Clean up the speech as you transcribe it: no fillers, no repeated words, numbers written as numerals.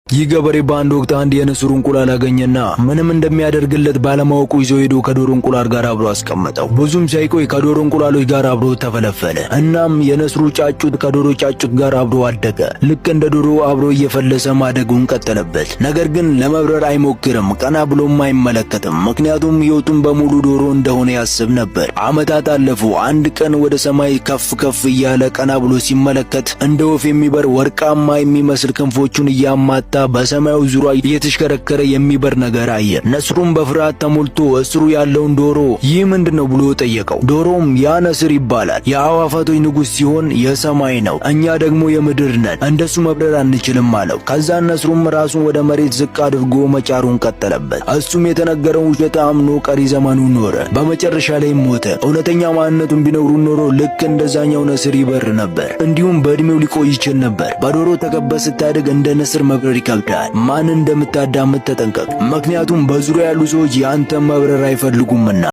ይህ ገበሬ በአንድ ወቅት አንድ የንስር እንቁላል አገኘና ምንም እንደሚያደርግለት ባለማወቁ ይዞ ሄዶ ከዶሮ እንቁላል ጋር አብሮ አስቀመጠው። ብዙም ሳይቆይ ከዶሮ እንቁላሎች ጋር አብሮ ተፈለፈለ። እናም የንስሩ ጫጩት ከዶሮ ጫጩት ጋር አብሮ አደገ። ልክ እንደ ዶሮ አብሮ እየፈለሰ ማደጉን ቀጠለበት። ነገር ግን ለመብረር አይሞክርም፣ ቀና ብሎም አይመለከትም። ምክንያቱም ሕይወቱን በሙሉ ዶሮ እንደሆነ ያስብ ነበር። ዓመታት አለፉ። አንድ ቀን ወደ ሰማይ ከፍ ከፍ እያለ ቀና ብሎ ሲመለከት እንደ ወፍ የሚበር ወርቃማ የሚመስል ክንፎቹን እያማታ በሰማዩ ዙሪያ እየተሽከረከረ የሚበር ነገር አየ። ነስሩም በፍርሃት ተሞልቶ እስሩ ያለውን ዶሮ ይህ ምንድነው ብሎ ጠየቀው። ዶሮም ያ ነስር ይባላል፣ የአዕዋፋቶች ንጉሥ ሲሆን የሰማይ ነው፣ እኛ ደግሞ የምድር ነን፣ እንደሱ መብረር አንችልም አለው። ከዛ ነስሩም ራሱን ወደ መሬት ዝቅ አድርጎ መጫሩን ቀጠለበት። እሱም የተነገረውን ውሸት አምኖ ቀሪ ዘመኑን ኖረ። በመጨረሻ ላይ ሞተ። እውነተኛ ማንነቱን ቢነግሩ ኖሮ ልክ እንደዛኛው ነስር ይበር ነበር፣ እንዲሁም በእድሜው ሊቆይ ይችል ነበር። በዶሮ ተከበህ ስታድግ እንደ ነስር መብረር ይከብዳል። ማን እንደምታዳምጥ ተጠንቀቅ፣ ምክንያቱም በዙሪያ ያሉ ሰዎች ያንተን መብረር አይፈልጉምና።